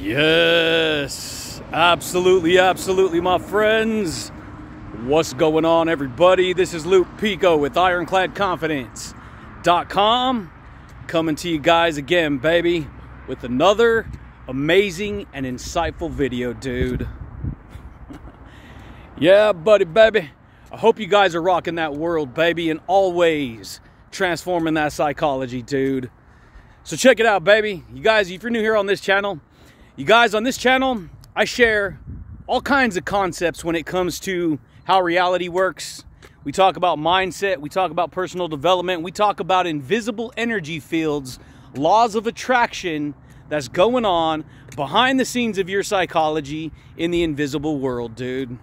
Yes, absolutely, absolutely, my friends. What's going on, everybody? This is Luke Pico with IroncladConfidence.com, coming to you guys again, baby, with another amazing and insightful video, dude. Yeah, buddy, baby. I hope you guys are rocking that world, baby, and always transforming that psychology, dude. So check it out, baby. You guys, if you're new here on this channel, I share all kinds of concepts when it comes to how reality works. We talk about mindset, we talk about personal development, we talk about invisible energy fields, laws of attraction that's going on behind the scenes of your psychology in the invisible world, dude.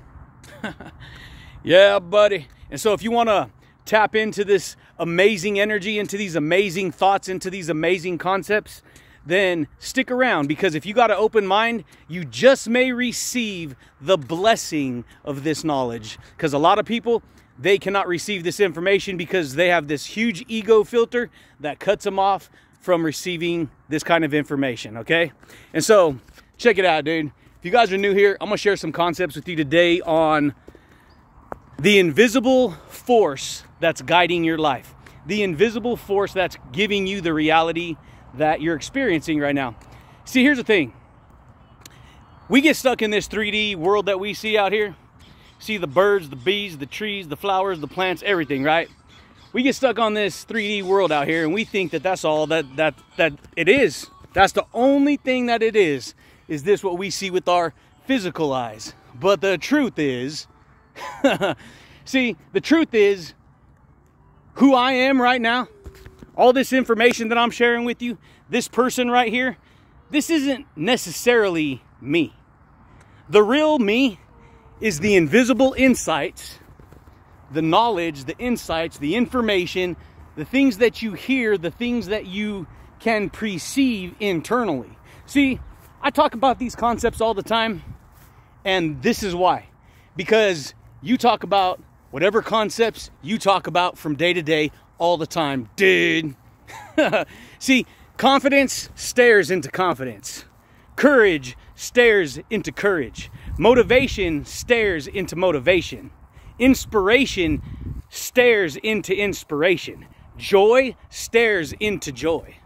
Yeah, buddy. And so if you want to tap into this amazing energy, into these amazing thoughts, into these amazing concepts, then stick around, because if you got an open mind, you just may receive the blessing of this knowledge. Because a lot of people, they cannot receive this information because they have this huge ego filter that cuts them off from receiving this kind of information, okay? And so check it out, dude. If you guys are new here, I'm gonna share some concepts with you today on the invisible force that's guiding your life. The invisible force that's giving you the reality that you're experiencing right now. See, here's the thing. We get stuck in this 3D world that we see out here. See the birds, the bees, the trees, the flowers, the plants, everything, right? We get stuck on this 3D world out here, and we think that that's all that it is. That's the only thing that it is this what we see with our physical eyes. But the truth is, see, the truth is, who I am right now, all this information that I'm sharing with you, this person right here, this isn't necessarily me. The real me is the invisible insights, the knowledge, the insights, the information, the things that you hear, the things that you can perceive internally. See, I talk about these concepts all the time, and this is why. Because you talk about whatever concepts you talk about from day to day all the time, dude. See, confidence stares into confidence. Courage stares into courage. Motivation stares into motivation. Inspiration stares into inspiration. Joy stares into joy.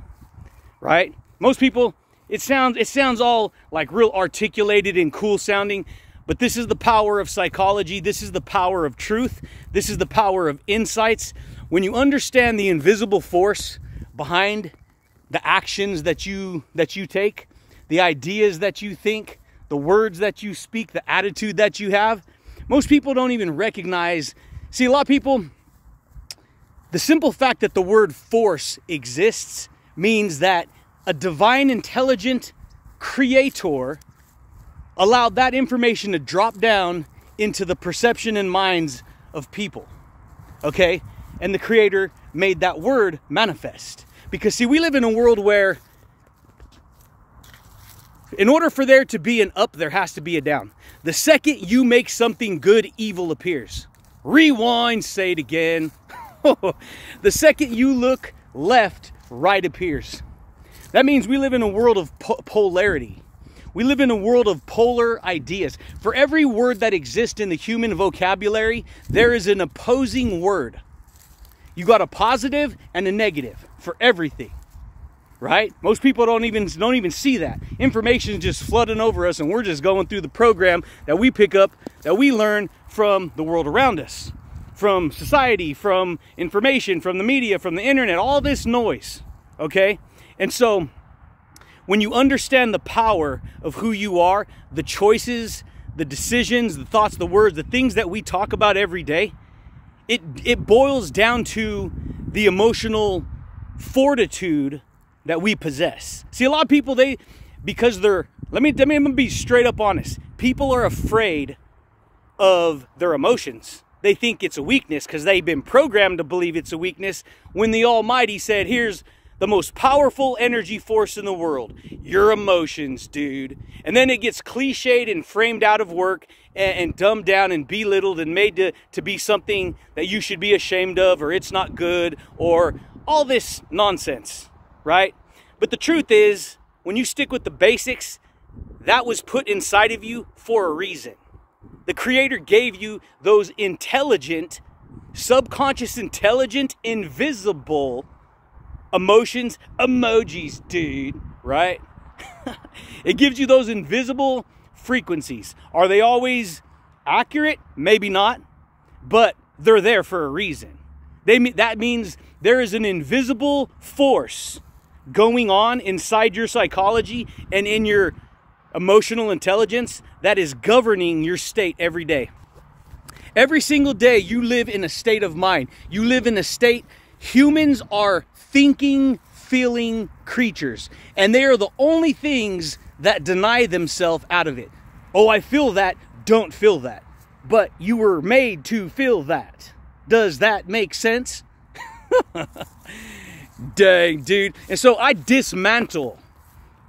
Right? Most people, it sounds all like real articulated and cool sounding, but this is the power of psychology. This is the power of truth. This is the power of insights. When you understand the invisible force behind the actions that you take, the ideas that you think, the words that you speak, the attitude that you have, most people don't even recognize. See, a lot of people, the simple fact that the word force exists means that a divine intelligent creator allowed that information to drop down into the perception and minds of people, okay? And the creator made that word manifest. Because see, we live in a world where in order for there to be an up, there has to be a down. The second you make something good, evil appears. Rewind, say it again. The second you look left, right appears. That means we live in a world of polarity. We live in a world of polar ideas. For every word that exists in the human vocabulary, there is an opposing word. You got a positive and a negative for everything, right? Most people don't even see that. Information is just flooding over us, and we're just going through the program that we pick up, that we learn from the world around us, from society, from information, from the media, from the internet, all this noise, okay? And so when you understand the power of who you are, the choices, the decisions, the thoughts, the words, the things that we talk about every day, it boils down to the emotional fortitude that we possess. See, a lot of people, let me be straight up honest. People are afraid of their emotions. They think it's a weakness because they've been programmed to believe it's a weakness, when the Almighty said, here's the most powerful energy force in the world, your emotions, dude. And then it gets cliched and framed out of work and dumbed down and belittled and made to be something that you should be ashamed of, or it's not good, or all this nonsense, right? But the truth is, when you stick with the basics, that was put inside of you for a reason. The Creator gave you those intelligent, subconscious, intelligent, invisible emotions, emojis, dude, right? It gives you those invisible frequencies. Are they always accurate? Maybe not, but they're there for a reason. That means there is an invisible force going on inside your psychology and in your emotional intelligence that is governing your state every day. Every single day you live in a state of mind. You live in a state, humans are thinking, feeling creatures, and they are the only things that deny themselves out of it. Oh, I feel that, don't feel that. But you were made to feel that. Does that make sense? Dang, dude. And so I dismantle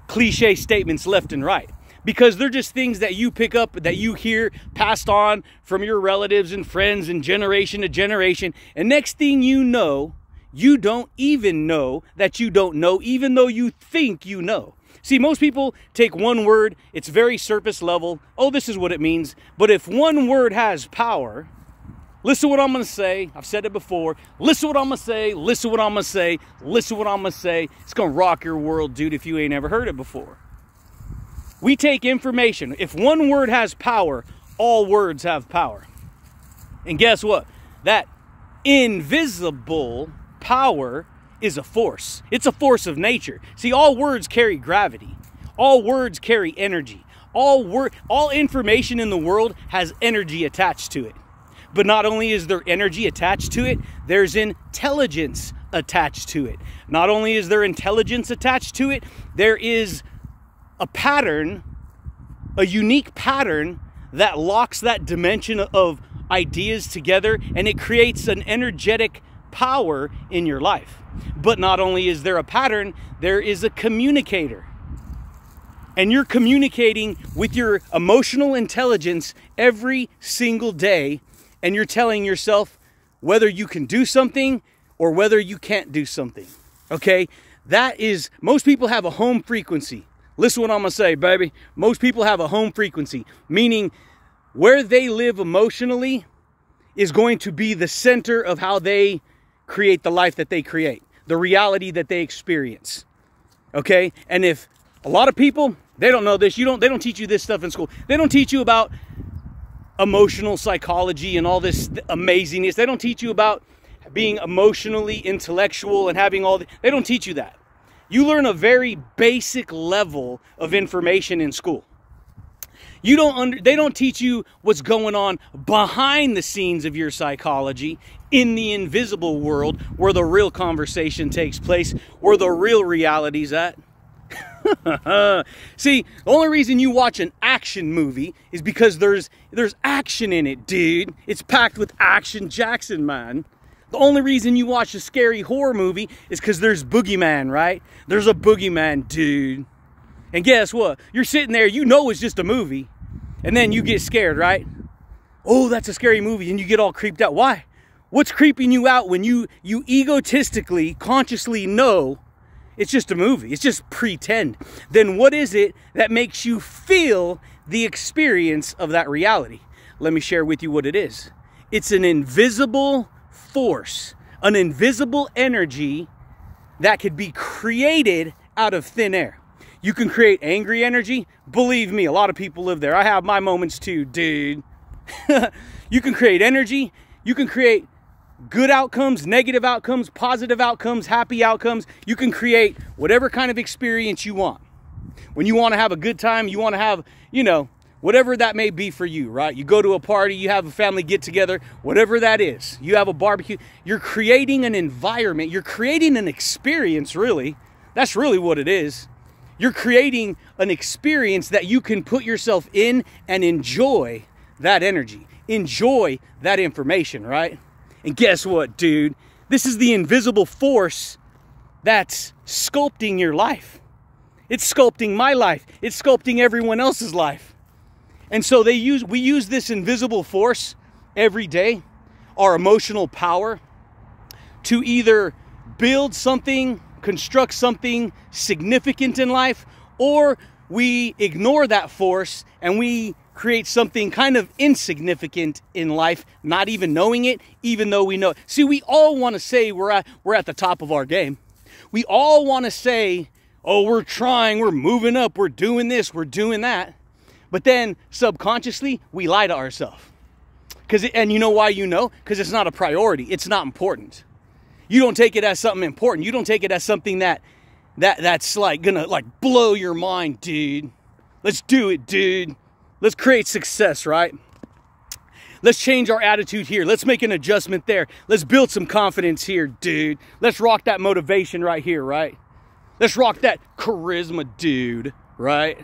cliche statements left and right, because they're just things that you pick up, that you hear passed on from your relatives and friends and generation to generation. And next thing you know, you don't even know that you don't know, even though you think you know. See, most people take one word, it's very surface level. Oh, this is what it means. But if one word has power, listen to what I'm going to say. I've said it before. Listen to what I'm going to say. Listen to what I'm going to say. Listen to what I'm going to say. It's going to rock your world, dude, if you ain't ever heard it before. We take information. If one word has power, all words have power. And guess what? That invisible power is a force. It's a force of nature. See, all words carry gravity. All words carry energy. All information in the world has energy attached to it. But not only is there energy attached to it, there's intelligence attached to it. Not only is there intelligence attached to it, there is a pattern, a unique pattern that locks that dimension of ideas together, and it creates an energetic power in your life. But not only is there a pattern, there is a communicator. And you're communicating with your emotional intelligence every single day, and you're telling yourself whether you can do something or whether you can't do something. Okay? That is, most people have a home frequency. Listen to what I'm going to say, baby. Most people have a home frequency, meaning where they live emotionally is going to be the center of how they create the life that they create, the reality that they experience. Okay? And if a lot of people, they don't know this, they don't teach you this stuff in school. They don't teach you about emotional psychology and all this amazingness. They don't teach you about being emotionally intellectual and having they don't teach you that. You learn a very basic level of information in school. They don't teach you what's going on behind the scenes of your psychology in the invisible world, where the real conversation takes place, where the real reality's at. See, the only reason you watch an action movie is because there's action in it, dude. It's packed with action Jackson, man. The only reason you watch a scary horror movie is because there's boogeyman, right? There's a boogeyman, dude. And guess what? You're sitting there, you know it's just a movie. And then you get scared, right? Oh, that's a scary movie. And you get all creeped out. Why? What's creeping you out when you egotistically, consciously know it's just a movie? It's just pretend. Then what is it that makes you feel the experience of that reality? Let me share with you what it is. It's an invisible force, an invisible energy that could be created out of thin air. You can create angry energy. Believe me, a lot of people live there. I have my moments too, dude. You can create energy. You can create good outcomes, negative outcomes, positive outcomes, happy outcomes. You can create whatever kind of experience you want. When you want to have a good time, you want to have, whatever that may be for you, right? You go to a party, you have a family get together, whatever that is. You have a barbecue. You're creating an environment. You're creating an experience, really. That's really what it is. You're creating an experience that you can put yourself in and enjoy that energy. Enjoy that information, right? And guess what, dude? This is the invisible force that's sculpting your life. It's sculpting my life. It's sculpting everyone else's life. And so we use this invisible force every day, our emotional power, to either build something, construct something significant in life, or we ignore that force and we create something kind of insignificant in life, not even knowing it, even though we know it. See, we all want to say we're at the top of our game. We all want to say, oh, we're trying, we're moving up, we're doing this, we're doing that. But then subconsciously, we lie to ourselves. And you know why you know? Because it's not a priority. It's not important. You don't take it as something important. You don't take it as something that's like gonna like blow your mind, dude. Let's do it, dude. Let's create success, right? Let's change our attitude here. Let's make an adjustment there. Let's build some confidence here, dude. Let's rock that motivation right here, right? Let's rock that charisma, dude, right?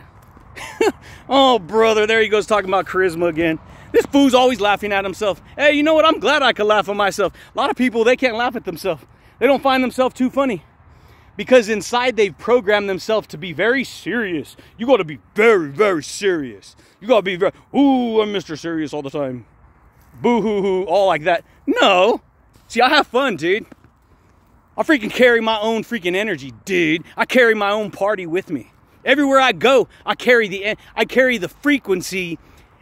Oh, brother, there he goes talking about charisma again. This fool's always laughing at himself. Hey, you know what? I'm glad I could laugh at myself. A lot of people, they can't laugh at themselves. They don't find themselves too funny. Because inside they've programmed themselves to be very serious. You got to be very, very serious. You got to be very, ooh, I'm Mr. Serious all the time. Boo-hoo-hoo, all like that. No. See, I have fun, dude. I freaking carry my own freaking energy, dude. I carry my own party with me. Everywhere I go, I carry the frequency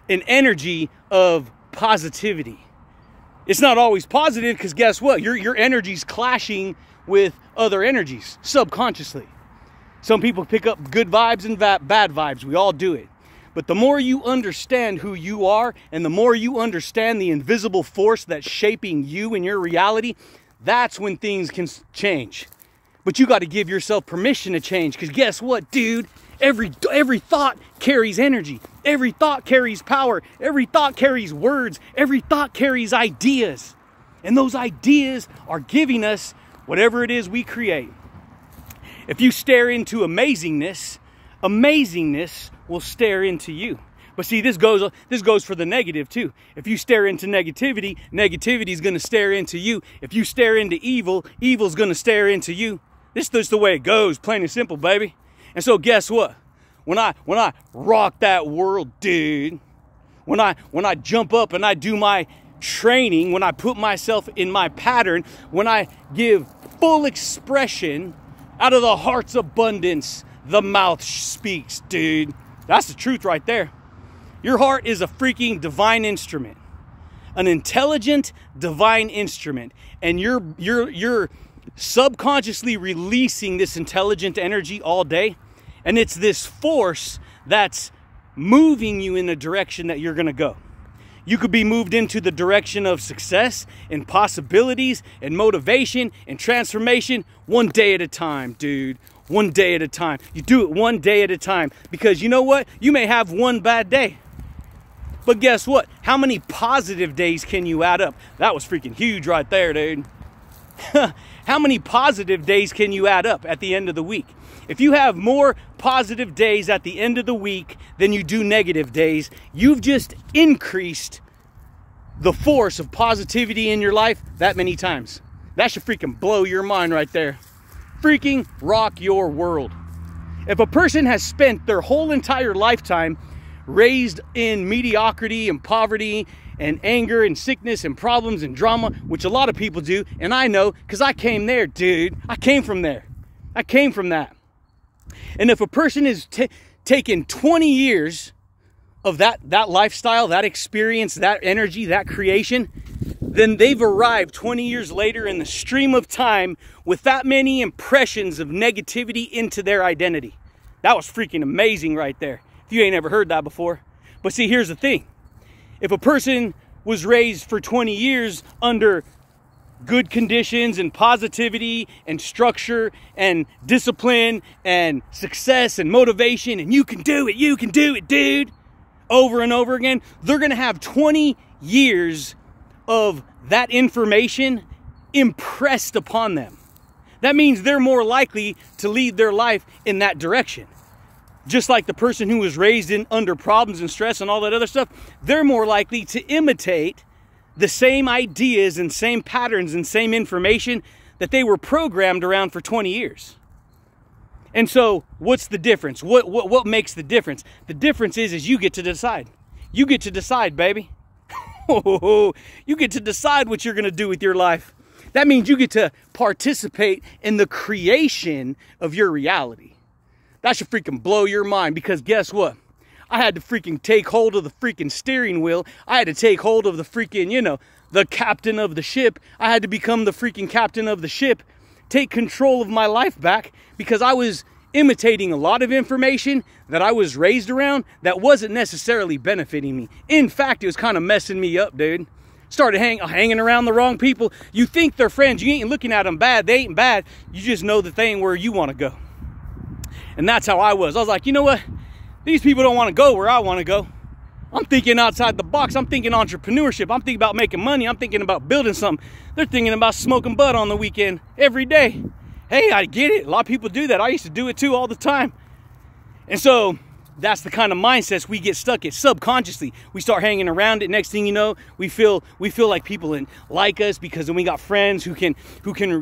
and energy of positivity. It's not always positive because guess what? Your energy's clashing with other energies subconsciously. Some people pick up good vibes and bad vibes. We all do it. But the more you understand who you are and the more you understand the invisible force that's shaping you and your reality, that's when things can change. But you got to give yourself permission to change because guess what, dude? Every thought carries energy. Every thought carries power. Every thought carries words. Every thought carries ideas. And those ideas are giving us whatever it is we create. If you stare into amazingness, amazingness will stare into you. But see, this goes for the negative too. If you stare into negativity, negativity is going to stare into you. If you stare into evil, evil's going to stare into you. This is the way it goes, plain and simple, baby. And so guess what? When I rock that world, dude, when I jump up and I do my training, when I put myself in my pattern, when I give full expression out of the heart's abundance, the mouth speaks, dude. That's the truth right there. Your heart is a freaking divine instrument, an intelligent divine instrument, and you're subconsciously releasing this intelligent energy all day, and it's this force that's moving you in the direction that you're going to go. You could be moved into the direction of success and possibilities and motivation and transformation one day at a time, dude. One day at a time. You do it one day at a time because you know what? You may have one bad day. But guess what? How many positive days can you add up? That was freaking huge right there, dude. How many positive days can you add up at the end of the week? If you have more positive days at the end of the week than you do negative days, you've just increased the force of positivity in your life that many times. That should freaking blow your mind right there. Freaking rock your world. If a person has spent their whole entire lifetime raised in mediocrity and poverty and anger and sickness and problems and drama, which a lot of people do, and I know because I came there, dude. I came from there. I came from that. And if a person is taken 20 years of that lifestyle, that experience, that energy, that creation, then they've arrived 20 years later in the stream of time with that many impressions of negativity into their identity. That was freaking amazing right there. If you ain't ever heard that before. But see, here's the thing. If a person was raised for 20 years under good conditions and positivity and structure and discipline and success and motivation and you can do it, dude, over and over again, they're going to have 20 years of that information impressed upon them. That means they're more likely to lead their life in that direction. Just like the person who was raised under problems and stress and all that other stuff, they're more likely to imitate the same ideas and same patterns and same information that they were programmed around for 20 years. And so what's the difference? What makes the difference? The difference is you get to decide. You get to decide, baby. You get to decide what you're going to do with your life. That means you get to participate in the creation of your reality. That should freaking blow your mind, because guess what? I had to freaking take hold of the freaking steering wheel. I had to take hold of the freaking, you know, the captain of the ship. I had to become the freaking captain of the ship, take control of my life back, because I was imitating a lot of information that I was raised around that wasn't necessarily benefiting me. In fact, it was kind of messing me up, dude. Started hanging around the wrong people. You think they're friends. You ain't looking at them bad. They ain't bad. You just know that they ain't where you want to go. And that's how I was. I was like, you know what? These people don't want to go where I want to go. I'm thinking outside the box. I'm thinking entrepreneurship. I'm thinking about making money. I'm thinking about building something. They're thinking about smoking bud on the weekend every day. Hey, I get it. A lot of people do that. I used to do it too all the time. And so that's the kind of mindsets we get stuck at subconsciously. We start hanging around it. Next thing you know, we feel like people like us, because then we got friends who can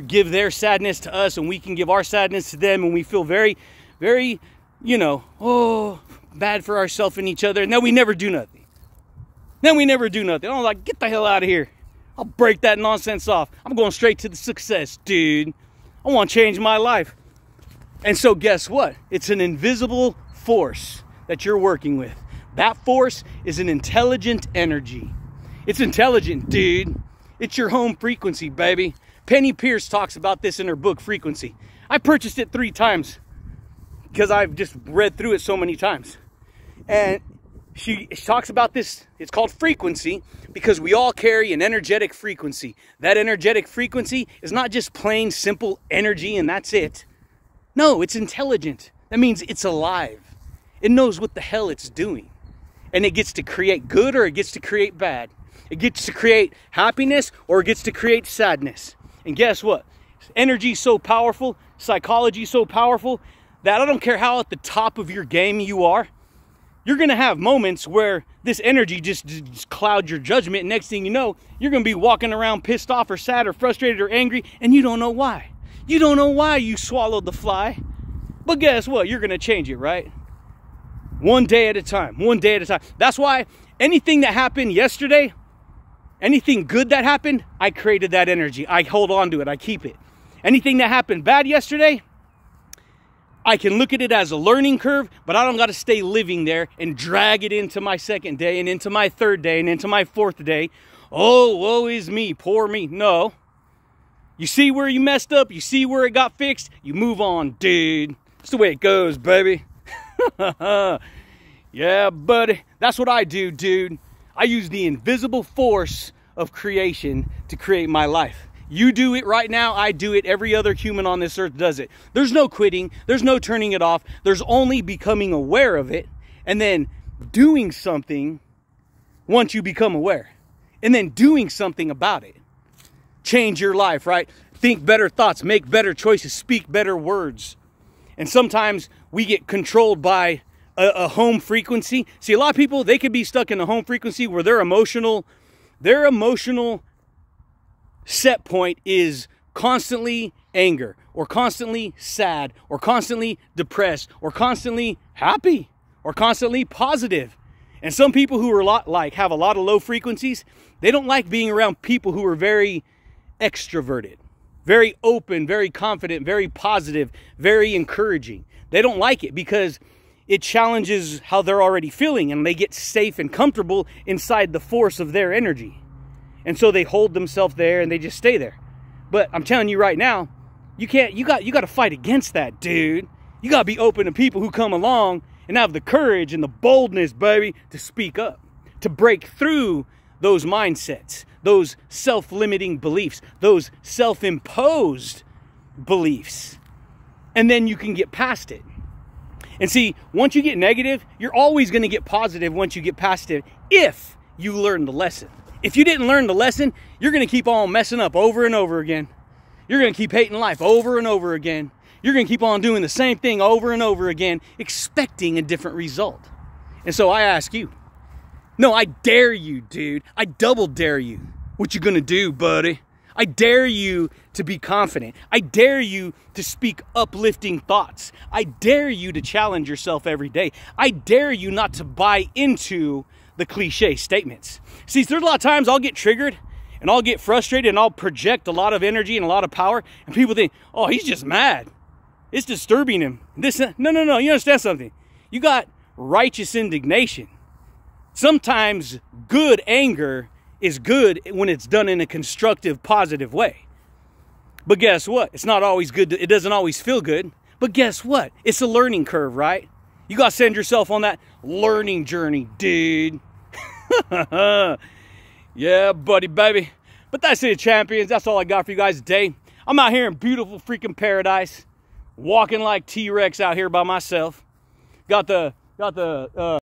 give their sadness to us, and we can give our sadness to them, and we feel very, very, you know, oh, bad for ourselves and each other. And then we never do nothing. I'm like, get the hell out of here. I'll break that nonsense off. I'm going straight to the success, dude. I want to change my life. And so guess what? It's an invisible force that you're working with. That force is an intelligent energy. It's intelligent, dude. It's your home frequency, baby. Penny Pierce talks about this in her book, Frequency. I purchased it 3 times because I've just read through it so many times. And she talks about this. It's called frequency because we all carry an energetic frequency. That energetic frequency is not just plain simple energy and that's it. No, it's intelligent. That means it's alive. It knows what the hell it's doing. And it gets to create good or it gets to create bad. It gets to create happiness or it gets to create sadness. And guess what? Energy is so powerful, psychology is so powerful, that I don't care how at the top of your game you are, you're going to have moments where this energy just clouds your judgment. And next thing you know, you're going to be walking around pissed off or sad or frustrated or angry, and you don't know why. You don't know why you swallowed the fly. But guess what? You're going to change it, right? One day at a time. One day at a time. That's why anything that happened yesterday, anything good that happened, I created that energy. I hold on to it. I keep it. Anything that happened bad yesterday, I can look at it as a learning curve, but I don't got to stay living there and drag it into my second day and into my third day and into my fourth day. Oh, woe is me, poor me. No. You see where you messed up, you see where it got fixed, you move on, dude. That's the way it goes, baby. Yeah, buddy. That's what I do, dude. I use the invisible force of creation to create my life. You do it right now, I do it, every other human on this earth does it. There's no quitting, there's no turning it off, there's only becoming aware of it and then doing something once you become aware. And then doing something about it. Change your life, right? Think better thoughts, make better choices, speak better words. And sometimes we get controlled by a home frequency. See, a lot of people, they could be stuck in a home frequency where their emotional set point is constantly anger or constantly sad or constantly depressed or constantly happy or constantly positive. And some people who are have a lot of low frequencies, they don't like being around people who are very extroverted, very open, very confident, very positive, very encouraging. They don't like it because it challenges how they're already feeling and they get safe and comfortable inside the force of their energy. And so they hold themselves there and they just stay there. But I'm telling you right now, you got to fight against that, dude. You got to be open to people who come along and have the courage and the boldness, baby, to speak up, to break through those mindsets, those self-limiting beliefs, those self-imposed beliefs. And then you can get past it. And see, once you get negative, you're always going to get positive once you get past it if you learn the lesson. If you didn't learn the lesson, you're going to keep on messing up over and over again. You're going to keep hating life over and over again. You're going to keep on doing the same thing over and over again, expecting a different result. And so I ask you, no, I dare you, dude. I double dare you. What you going to do, buddy? I dare you to be confident. I dare you to speak uplifting thoughts. I dare you to challenge yourself every day. I dare you not to buy into the cliche statements. See, there's a lot of times I'll get triggered and I'll get frustrated and I'll project a lot of energy and a lot of power and people think, oh, he's just mad. It's disturbing him. No. You understand something? You got righteous indignation. Sometimes good anger is good when it's done in a constructive, positive way. But guess what? It's not always good. It doesn't always feel good. But guess what? It's a learning curve, right? You got to send yourself on that learning journey, dude. Yeah, buddy, baby. But that's it, champions. That's all I got for you guys today. I'm out here in beautiful freaking paradise, walking like T-Rex out here by myself. Got the